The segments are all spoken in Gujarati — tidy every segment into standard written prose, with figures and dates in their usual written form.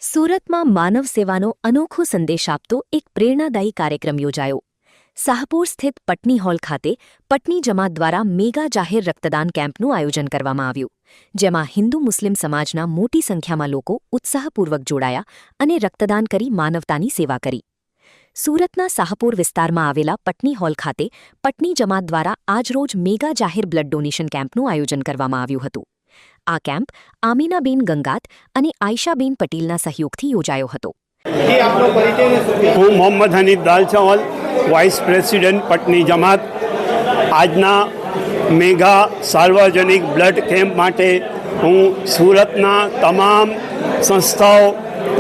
સુરતમાં માનવ સેવાનો અનોખો સંદેશ આપતો એક પ્રેરણાદાયી કાર્યક્રમ યોજાયો. શાહપુર સ્થિત પટની હોલ ખાતે પટની જમાત દ્વારા મેગા જાહેર રક્તદાન કેમ્પનું આયોજન કરવામાં આવ્યું, જેમાં હિન્દુ મુસ્લિમ સમાજના મોટી સંખ્યામાં લોકો ઉત્સાહપૂર્વક જોડાયા અને રક્તદાન કરી માનવતાની સેવા કરી. સુરતના શાહપુર વિસ્તારમાં આવેલા પટની હોલ ખાતે પટની જમાત દ્વારા આજરોજ મેગા જાહેર બ્લડ ડોનેશન કેમ્પનું આયોજન કરવામાં આવ્યું હતું. આ કેમ્પ આમીનાબેન ગંગાત અને આયશાબેન પટેલના સહયોગથી યોજાયો હતો. હું મોહમ્મદ હનીફ દાલચાવલ, વાઇસ પ્રેસિડેન્ટ પટની જમાત. આજના મેગા સાર્વજનિક બ્લડ કેમ્પ માટે હું સુરતના તમામ સંસ્થાઓ,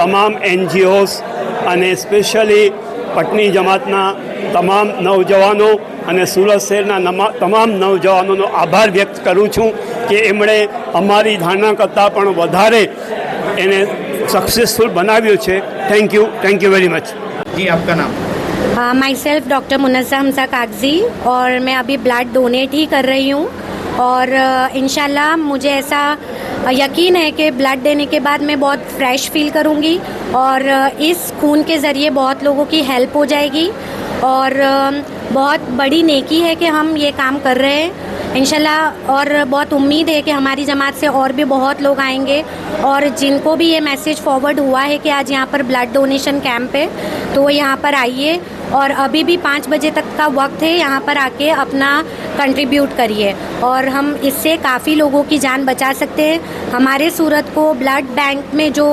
તમામ NGOs અને સ્પેશિયલી પટની જમાતના તમામ નવજવાનો અને સુરત શહેરના તમામ નવજવાનોનો આભાર વ્યક્ત કરું છું કે એમણે અમારી ધારણા કરતાં પણ વધારે એને सक्सेसफुल बनाव्યું છે. Thank you very much. जी, आपका नाम? Myself doctor Munazza Hamza Kagzi और मैं अभी ब्लड डोनेट ही कर रही हूँ और इंशाल्लाह मुझे ऐसा यकीन है कि ब्लड देने के बाद मैं बहुत फ्रेश फील करूँगी और इस खून के ज़रिए बहुत लोगों की हेल्प हो जाएगी और बहुत बड़ी नेकी है कि हम ये काम कर रहे हैं इंशाल्लाह. और बहुत उम्मीद है कि हमारी जमात से और भी बहुत लोग आएंगे और जिनको भी ये मैसेज फॉरवर्ड हुआ है कि आज यहाँ पर ब्लड डोनेशन कैंप है तो वो यहाँ पर आइए और अभी भी 5 बजे तक का वक्त है, यहाँ पर आके अपना कंट्रीब्यूट करिए और हम इससे काफ़ी लोगों की जान बचा सकते हैं. हमारे सूरत को ब्लड बैंक में जो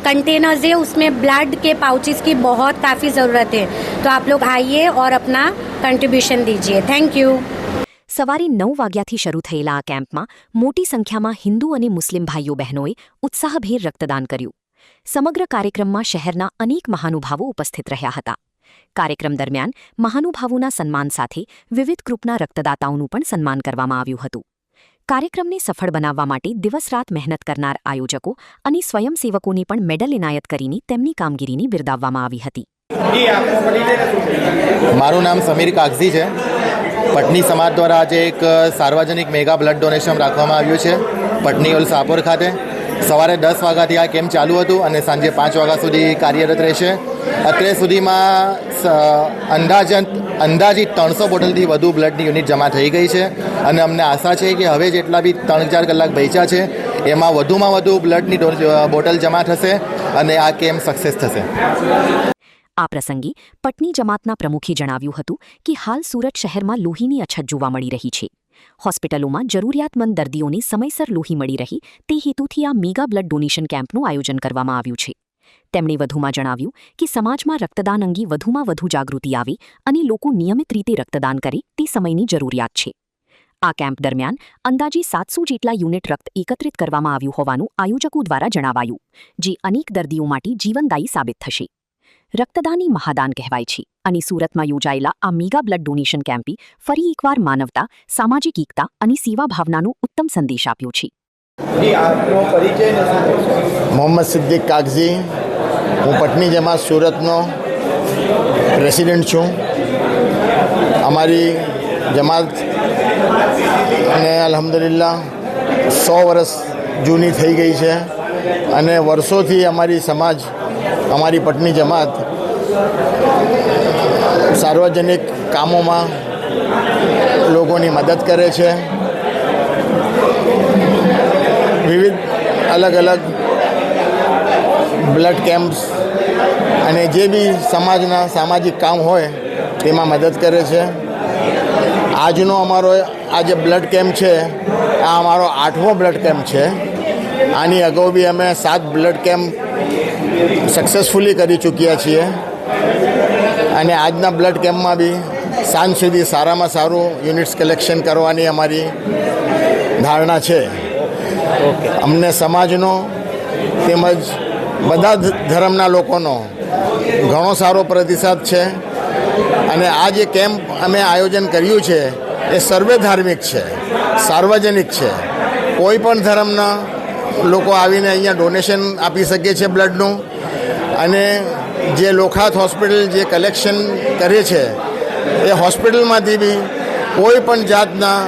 कंटेनर्स है उसमें ब्लड के पाउचेस की बहुत काफ़ी ज़रूरत है, तो आप लोग आइए और अपना कंट्रीब्यूशन दीजिए. Thank you. સવારે 9 વાગ્યાથી શરૂ થયેલા આ કેમ્પમાં મોટી સંખ્યામાં હિન્દુ અને મુસ્લિમ ભાઈઓ બહેનોએ ઉત્સાહભેર રક્તદાન કર્યું. સમગ્ર કાર્યક્રમમાં શહેરના અનેક મહાનુભાવો ઉપસ્થિત રહ્યા હતા. કાર્યક્રમ દરમિયાન મહાનુભાવોના સન્માન સાથે વિવિધ ગ્રુપના રક્તદાતાઓનું પણ સન્માન કરવામાં આવ્યું હતું. કાર્યક્રમને સફળ બનાવવા માટે દિવસ-રાત મહેનત કરનાર આયોજકો અને સ્વયંસેવકોને પણ મેડલ એનાયત કરીને તેમની કામગીરીને બિરદાવવામાં આવી હતી. મારું નામ સમીર કાગઝી છે. પટની સમાજ દ્વારા આજે એક સાર્વજનિક મેગા બ્લડ ડોનેશન રાખવામાં આવ્યું છે પટની હોલ શાહપુર ખાતે. સવારે 10 વાગ્યાથી આ કેમ્પ ચાલુ હતું અને સાંજે 5 વાગ્યા સુધી કાર્યરત રહેશે. અત્યાર સુધીમાં અંદાજિત 300 બોટલથી વધુ બ્લડની યુનિટ જમા થઈ ગઈ છે અને અમને આશા છે કે હવે જેટલા બી 3-4 કલાક બચ્યા છે એમાં વધુમાં વધુ બ્લડની બોટલ જમા થશે અને આ કેમ્પ સક્સેસ થશે. આ પ્રસંગે પટની જમાતના પ્રમુખે જણાવ્યું હતું કે હાલ સુરત શહેરમાં લોહીની અછત જોવા મળી રહી છે. હોસ્પિટલોમાં જરૂરિયાતમંદ દર્દીઓને સમયસર લોહી મળી રહે તે હેતુથી આ મેગા બ્લડ ડોનેશન કેમ્પનું આયોજન કરવામાં આવ્યું છે. તેમણે વધુમાં જણાવ્યું કે સમાજમાં રક્તદાન અંગે વધુમાં વધુ જાગૃતિ આવે અને લોકો નિયમિત રીતે રક્તદાન કરે તે સમયની જરૂરિયાત છે. આ કેમ્પ દરમિયાન અંદાજે 700 જેટલા યુનિટ રક્ત એકત્રિત કરવામાં આવ્યું હોવાનું આયોજકો દ્વારા જણાવાયું, જે અનેક દર્દીઓ માટે જીવનદાયી સાબિત થશે. રક્તદાન એ મહાદાન કહેવાય છે અને સુરતમાં યોજાયેલા આ મેગા બ્લડ ડોનેશન કેમ્પે ફરી એકવાર માનવતા, સામાજિક એકતા અને સેવા ભાવનાનો ઉત્તમ સંદેશ આપ્યો છે. મોહમ્મદ સિદ્દીક કાગઝી, હું પટની જમાત સુરતનો પ્રેસિડેન્ટ છું. અમારી જમાત અને અલ્હમ્દુલિલ્લાહ 100 વર્ષ જૂની થઈ ગઈ છે અને વર્ષોથી અમારી સમાજ, અમારી પટની જમાત સાર્વજનિક કામોમાં લોકોની મદદ કરે છે. વિવિધ અલગ અલગ બ્લડ કેમ્પ્સ અને જે બી સમાજના સામાજિક કામ હોય તેમાં મદદ કરે છે. આજનો અમારો આ જે બ્લડ કેમ્પ છે આ અમારો 8મો બ્લડ કેમ્પ છે. આની અગાઉ બી અમે 7 બ્લડ કેમ્પ સક્સેસફુલી કરી ચૂક્યા છીએ અને આજના બ્લડ કેમ્પમાં બી સાંજ સુધી સારામાં સારું યુનિટ્સ કલેક્શન કરવાની અમારી ધારણા છે. અમને સમાજનો તેમજ બધા ધર્મના લોકોનો ઘણો સારો પ્રતિસાદ છે અને આ જે કેમ્પ અમે આયોજન કર્યું છે એ સર્વે ધાર્મિક છે, સાર્વજનિક છે. કોઈ પણ ધર્મના લોકો આવીને અહીંયા ડોનેશન આપી શકે છે બ્લડનું અને જે લોખાત હોસ્પિટલ જે કલેક્શન કરે છે એ હોસ્પિટલમાંથી બી કોઈ પણ જાતના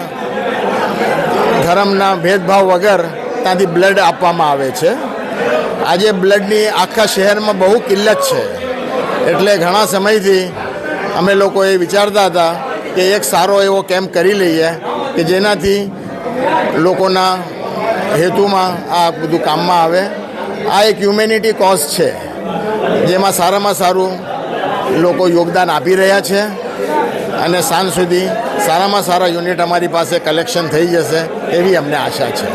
ધર્મના ભેદભાવ વગર ત્યાંથી બ્લડ આપવામાં આવે છે આજે બ્લડની આખા શહેરમાં બહુ કિલ્લત છે, એટલે ઘણા સમયથી અમે લોકો એ વિચારતા હતા કે એક સારો એવો કેમ્પ કરી લઈએ કે જેનાથી લોકોના હેતુમાં આ બધું કામમાં આવે. આ એક હ્યુમેનિટી કોઝ છે જેમાં સારામાં સારું લોકો યોગદાન આપી રહ્યા છે અને સાંજ સુધી સારામાં સારા યુનિટ અમારી પાસે કલેક્શન થઈ જશે એવી અમને આશા છે.